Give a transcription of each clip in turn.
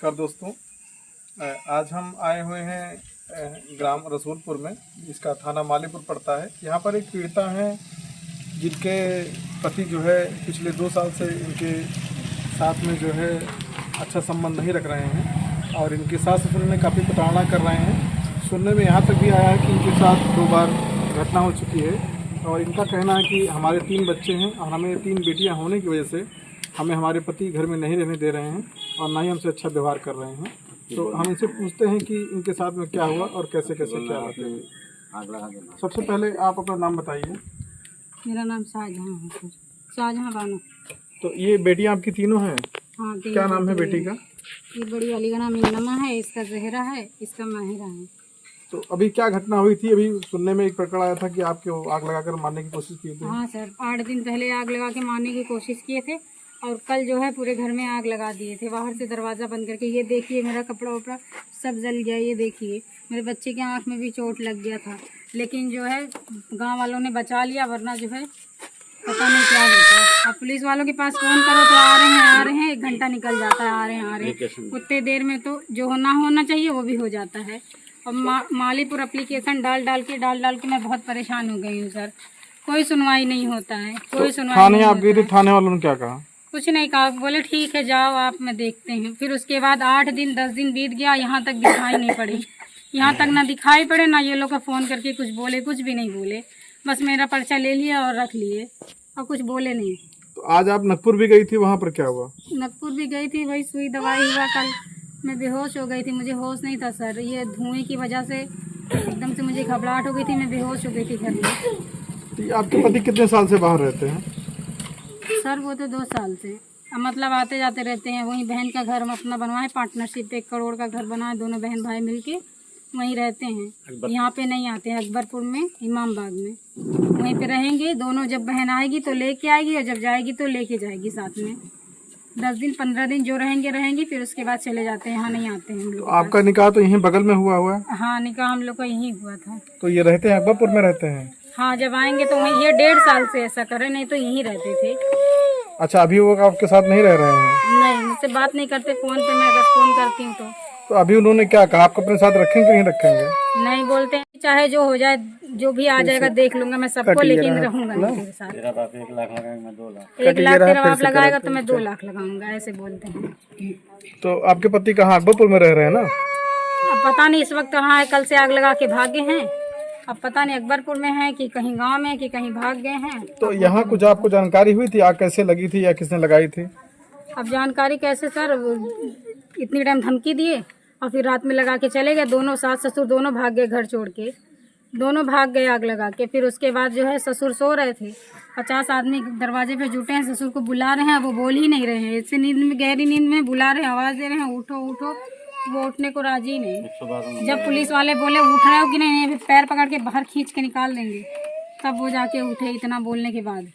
नमस्कार दोस्तों। आज हम आए हुए हैं ग्राम रसूलपुर में, जिसका थाना मालीपुर पड़ता है। यहाँ पर एक पीड़िता हैं जिनके पति जो है पिछले 2 साल से इनके साथ में जो है अच्छा संबंध नहीं रख रहे हैं और इनके सास ससुर में काफ़ी प्रताड़ना कर रहे हैं। सुनने में यहाँ तक भी आया है कि इनके साथ 2 बार घटना हो चुकी है और इनका कहना है कि हमारे 3 बच्चे हैं और हमें 3 बेटियाँ होने की वजह से हमें हमारे पति घर में नहीं रहने दे रहे हैं और ना ही हमसे अच्छा व्यवहार कर रहे हैं। तो हम इनसे पूछते हैं कि इनके साथ में क्या हुआ और कैसे कैसे क्या बात है। सबसे पहले आप अपना नाम बताइए। मेरा नाम शाहजहां है सर, शाहजहां बानो। तो ये बेटियां आपकी तीनों हैं? हाँ, क्या नाम है बेटी का? ये बड़ी वाली का नाम इनमा है, इसका जहरा है, इसका माहिरा है। तो अभी क्या घटना हुई थी? अभी सुनने में एक प्रकरण आया था कि आपके आग लगाकर मारने की कोशिश की थी। हाँ सर, 8 दिन पहले आग लगा के मारने की कोशिश किए थे और कल जो है पूरे घर में आग लगा दिए थे, बाहर से दरवाज़ा बंद करके। ये देखिए मेरा कपड़ा वपड़ा सब जल गया, ये देखिए मेरे बच्चे की आँख में भी चोट लग गया था, लेकिन जो है गांव वालों ने बचा लिया, वरना जो है पता नहीं क्या होता। अब पुलिस वालों के पास फ़ोन करो तो आ रहे हैं 1 घंटा निकल जाता है, आ रहे हैं। उतने देर में तो जो होना चाहिए वो भी हो जाता है। और मालीपुर एप्लीकेशन डाल डाल के मैं बहुत परेशान हो गई हूँ सर। कोई सुनवाई नहीं होता है, कोई सुनवाई थाने आप गई थी, थाने वालों ने क्या कहा? कुछ नहीं कहा, बोले ठीक है जाओ आप, मैं देखते हैं। फिर उसके बाद 8 दिन 10 दिन बीत गया, यहाँ तक दिखाई नहीं पड़ी। यहाँ तक ना दिखाई पड़े ना ये लोग का फ़ोन करके कुछ बोले, कुछ भी नहीं बोले। बस मेरा पर्चा ले लिया और रख लिए और कुछ बोले नहीं। तो आज आप नगपुर भी गई थी, वहाँ पर क्या हुआ? नगपुर भी गई थी, वही सुई दवाई हुआ। कल मैं बेहोश हो गई थी, मुझे होश नहीं था सर। ये धुएं की वजह से एकदम से मुझे घबराहट हो गई थी, मैं बेहोश हो गई थी घर में। आपके पति कितने साल से बाहर रहते हैं? सर वो तो 2 साल से मतलब आते जाते रहते हैं। वहीं बहन का घर हम अपना बनवाए, पार्टनरशिप पे 1 करोड़ का घर बनाए, दोनों बहन भाई मिलके वहीं रहते हैं। यहाँ पे नहीं आते हैं, अकबरपुर में इमामबाग में वहीं पे रहेंगे। दोनों जब बहन आएगी तो लेके आएगी और जब जाएगी तो लेके जाएगी साथ में। 10 दिन 15 दिन जो रहेंगी, फिर उसके बाद चले जाते हैं। यहाँ नहीं आते हैं हम लोग। आपका निकाह तो यहीं बगल में हुआ है? हाँ, निकाह हम लोग का यहीं हुआ था। तो ये रहते हैं अकबरपुर में रहते हैं? हाँ, जब आएंगे तो वहीं। ये 1.5 साल से ऐसा करे, नहीं तो यहीं रहते थे। अच्छा, अभी वो आपके साथ नहीं रह रहे हैं? नहीं, मुझसे बात नहीं करते फ़ोन पे। मैं अगर फ़ोन करती हूँ तो अभी उन्होंने क्या कहा? आपको अपने साथ रखेंगे कि नहीं रखेंगे? नहीं बोलते हैं, चाहे जो हो जाए, जो भी आ जाएगा देख लूंगा मैं सबको, लेकिन रहूंगा नहीं तेरे साथ। 1 लाख तेरा बाप लगाएगा तो मैं 2 लाख लगाऊंगा, ऐसे बोलते हैं। तो आपके पति कहाँ, अकबरपुर में रह रहे हैं ना? अब पता नहीं इस वक्त कहाँ है, कल से आग लगा के भागे हैं। अब पता नहीं अकबरपुर में है कि कहीं गांव में कि कहीं भाग गए हैं। तो यहाँ कुछ आपको जानकारी हुई थी? आग कैसे लगी थी या किसने लगाई थी? अब जानकारी कैसे सर, इतनी टाइम धमकी दिए और फिर रात में लगा के चले गए। दोनों सास ससुर दोनों भाग गए, घर छोड़ के दोनों भाग गए आग लगा के। फिर उसके बाद जो है ससुर सो रहे थे, 50 आदमी दरवाजे पे जुटे हैं, ससुर को बुला रहे हैं, वो बोल ही नहीं रहे हैं। इससे नींद में, गहरी नींद में बुला रहे हैं, आवाज़ दे रहे हैं उठो उठो, वो उठने को राजी नहीं। जब पुलिस वाले बोले उठ रहे हो कि नहीं, फिर पैर पकड़ के बाहर खींच के निकाल देंगे, तब वो जाके उठे, इतना बोलने के बाद।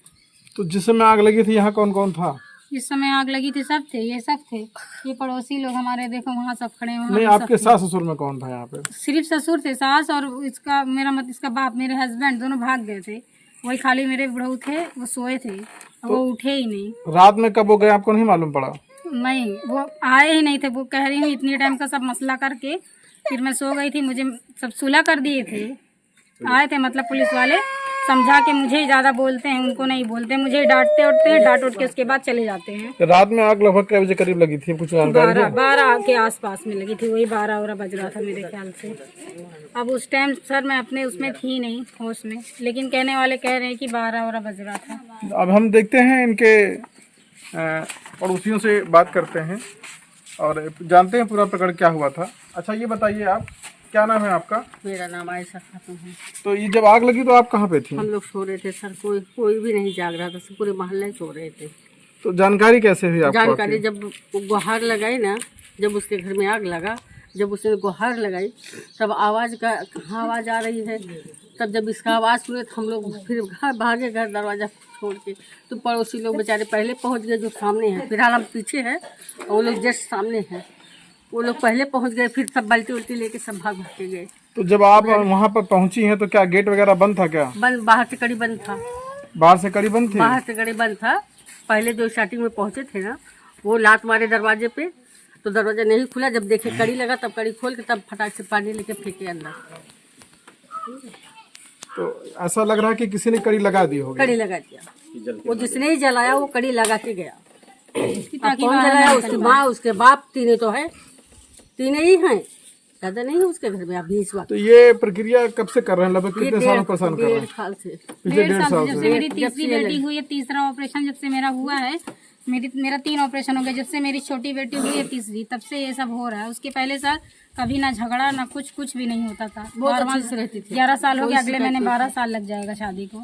तो जिस समय आग लगी थी यहाँ कौन कौन था? जिस समय आग लगी थी सब थे, ये सब थे, ये पड़ोसी लोग हमारे, देखो वहाँ सब खड़े हैं। नहीं, आपके सास ससुर में कौन था यहाँ पे? सिर्फ ससुर थे, सास और इसका इसका बाप, मेरे हस्बैंड दोनों भाग गए थे। वही खाली मेरे बहू थे, वो सोए थे, वो उठे ही नहीं। रात में कब हो गए आपको नहीं मालूम पड़ा? नहीं, वो आए ही नहीं थे। वो कह रही हूँ इतनी टाइम का सब मसला करके फिर मैं सो गई थी। मुझे सब सुलह कर दिए थे, आए थे मतलब पुलिस वाले, समझा के। मुझे ही ज़्यादा बोलते हैं, उनको नहीं बोलते। मुझे डांटते उठते हैं, डांट उठ के उसके बाद चले जाते हैं। रात में आग लगभग क्या बजे करीब लगी थी, कुछ जानकारी है? 12 के आसपास में लगी थी, वही 12 बज रहा था मेरे ख्याल से। अब उस टाइम सर मैं अपने उसमें थी नहीं, होश में, लेकिन कहने वाले कह रहे हैं कि 12 बज रहा था। अब हम देखते हैं इनके पड़ोसियों से बात करते हैं और जानते हैं पूरा प्रकरण क्या हुआ था। अच्छा, ये बताइए आप, क्या नाम है आपका? मेरा नाम आयशा खातून है। तो ये जब आग लगी तो आप कहाँ पे थी? हम लोग सो रहे थे सर, कोई भी नहीं जाग रहा था, सब पूरे मोहल्ले सो रहे थे। तो जानकारी कैसे हुई आपको? जानकारी जब गुहार लगाई ना, जब उसके घर में आग लगा, जब उसने गुहार लगाई तब आवाज़ का कहाँ आवाज़ आ रही है, तब जब इसका आवाज़ सुने तो हम लोग फिर घर भागे, घर दरवाज़ा छोड़ के। तो पड़ोसी लोग बेचारे पहले पहुंच गए, जो सामने हैं, फिलहाल हम पीछे हैं और वो लोग जस्ट सामने हैं। वो लोग पहले पहुंच गए, फिर सब बाल्टी उल्टी लेके सब भाग के गए। तो जब आप वहाँ पर पहुँची हैं तो क्या गेट वगैरह बंद था? क्या बंद, बाहर से कड़ी बंद था। बाहर से कड़ी बंद थी? बाहर से कड़ी बंद था। पहले जो स्टार्टिंग में पहुंचे थे ना, वो लात मारे दरवाजे पे, तो दरवाजा नहीं खुला, जब देखे कड़ी लगा तब कड़ी खोल के तब फटाक से पानी लेके फेंके अंदर। तो ऐसा लग रहा है कि किसी ने कड़ी लगा दी होगी। कड़ी लगा दिया, वो जिसने ही जलाया वो कड़ी लगा के गया। ताकि कौन जलाया? उसकी माँ, उसके बाप, तीनों तो है, तीनों ही हैं, ज्यादा नहीं है उसके घर में अभी इस वक्त। तो ये प्रक्रिया कब से कर रहे हैं? लगभग कितने सालों परेशान कर रहे हैं? 1.5 साल से। पिछले 1.5 साल जब से मेरी तीसरी बेटी हुई है, तीसरा ऑपरेशन जब से मेरा हुआ है, मेरा 3 ऑपरेशन हो गया। जब से मेरी छोटी बेटी हुई है तीसरी, तब से ये सब हो रहा है। उसके पहले सर कभी ना झगड़ा ना कुछ भी नहीं होता था। बहुत अच्छे से रहती थी। 11 साल हो गया, अगले महीने 12 साल लग जाएगा शादी को।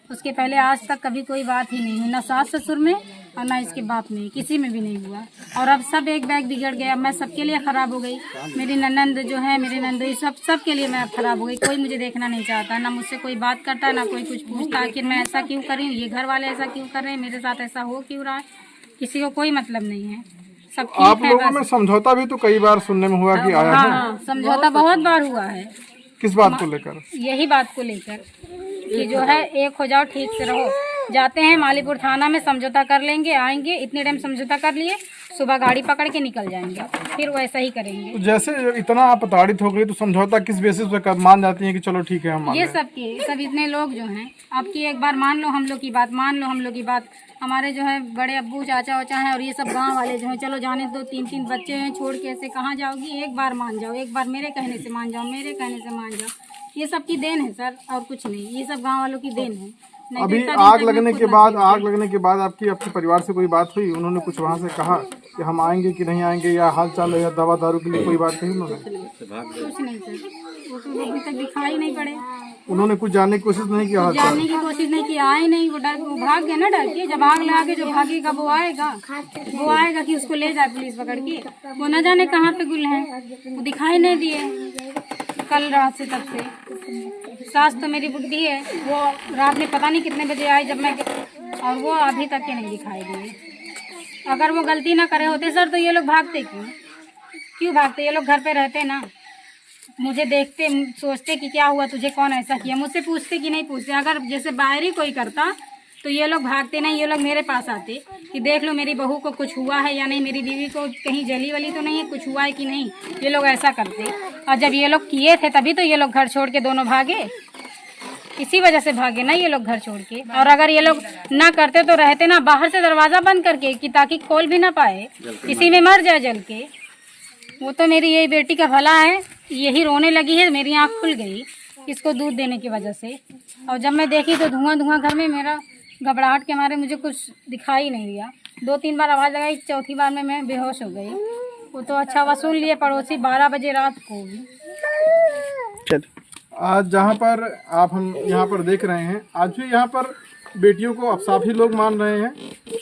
उसके पहले आज तक कभी कोई बात ही नहीं हुई, ना सास ससुर में और ना इसके बाप में, किसी में भी नहीं हुआ। और अब सब एक बैग बिगड़ गया। मैं सबके लिए खराब हो गई। मेरी ननंद जो है, मेरे नंदोई, सब के लिए मैं अब खराब हो गई। कोई मुझे देखना नहीं चाहता, ना मुझसे कोई बात करता, ना कोई कुछ पूछता। आखिर मैं ऐसा क्यों कर रही हूँ, ये घर वाले ऐसा क्यों कर रहे हैं, मेरे साथ ऐसा हो क्यों रहा है, किसी को कोई मतलब नहीं है। सब ठीक आप है लोगों बस। में समझौता भी तो कई बार सुनने में हुआ कि आया है। हाँ, समझौता बहुत बार हुआ है। किस बात को लेकर? यही बात को लेकर कि जो है एक हो जाओ, ठीक से रहो। जाते हैं मालीपुर थाना में, समझौता कर लेंगे, आएंगे, इतने टाइम समझौता कर लिए, सुबह गाड़ी पकड़ के निकल जाएंगे, फिर वैसा ही करेंगे। तो जैसे इतना आप प्रताड़ित हो गई तो समझौता किस बेसिस पे मान जाती है कि चलो ठीक है हम मान ये रहे हैं? सब इतने लोग जो हैं, आपकी एक बार मान लो हम लोग की बात, मान लो हम लोग की बात। हमारे जो है बड़े अब्बू चाचा वाचा हैं और ये सब गांव वाले जो हैं, चलो जाने दो, 3 बच्चे हैं, छोड़ के ऐसे कहाँ जाओगी, एक बार मान जाओ, एक बार मेरे कहने से मान जाओ, मेरे कहने से मान जाओ। ये सब की देन है सर, और कुछ नहीं, ये सब गांव वालों की देन है। नहीं तो अभी इतना दिन आग तक मैं लगने खुद के ना बाद थी। आपके परिवार से कोई बात हुई? उन्होंने कुछ वहाँ से कहा कि हम आएंगे कि नहीं आएंगे, या हाल चाल या दवा दारू के लिए कोई बात कही उन्होंने? कुछ नहीं सर, वो तो अभी तक दिखाई नहीं पड़े। उन्होंने कुछ जानने की कोशिश नहीं किया हाल चाल? जानने की कोशिश नहीं की, आए नहीं, वो भाग गया ना डर के। जब आग लगा के जो भागेगा वो आएगा कि उसको ले जाए पुलिस पकड़ के। वो न जाने कहाँ पे गुल है, वो दिखाई नहीं दिए कल रात से, तब से। सास तो मेरी बुढ़ी है, वो रात में पता नहीं कितने बजे आई जब मैं, और वो अभी तक के नहीं दिखाई दिए। अगर वो गलती ना करे होते सर तो ये लोग भागते क्यों भागते? ये लोग घर पे रहते ना, मुझे देखते, सोचते कि क्या हुआ तुझे, कौन ऐसा किया, मुझसे पूछते कि नहीं पूछते। अगर जैसे बाहर ही कोई करता तो ये लोग भागते नहीं, ये लोग मेरे पास आते कि देख लो मेरी बहू को कुछ हुआ है या नहीं, मेरी बीवी को कहीं जली वली तो नहीं है, कुछ हुआ है कि नहीं। ये लोग ऐसा करते। और जब ये लोग किए थे तभी तो ये लोग घर छोड़ के दोनों भागे, इसी वजह से भागे ना ये लोग घर छोड़ के। और अगर ये लोग ना करते तो रहते ना बाहर से दरवाज़ा बंद करके कि ताकि खोल भी ना पाए, किसी में मर जाए जल के। वो तो मेरी यही बेटी का भला है, यही रोने लगी है, मेरी आँख खुल गई इसको दूध देने की वजह से। और जब मैं देखी तो धुआं घर में, मेरा घबराहट के मारे मुझे कुछ दिखाई नहीं दिया। 2-3 बार आवाज़ लगाई, चौथी बार में मैं बेहोश हो गई। वो तो अच्छा वसूल लिए पड़ोसी 12 बजे रात को भी। आज जहाँ पर हम यहाँ पर देख रहे हैं, आज भी यहाँ पर बेटियों को अपसाफी लोग मान रहे हैं।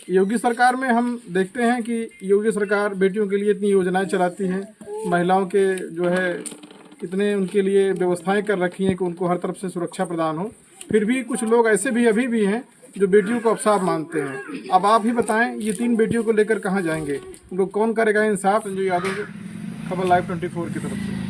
योगी सरकार में हम देखते हैं कि योगी सरकार बेटियों के लिए इतनी योजनाएं चलाती है, महिलाओं के जो है इतने उनके लिए व्यवस्थाएं कर रखी हैं कि उनको हर तरफ से सुरक्षा प्रदान हो। फिर भी कुछ लोग ऐसे भी अभी भी हैं जो बेटियों को अपसाफ मानते हैं। अब आप ही बताएं, ये 3 बेटियों को लेकर कहाँ जाएंगे? उनको कौन करेगा इंसाफ? संजय यादव, खबर लाइव 24 की तरफ से।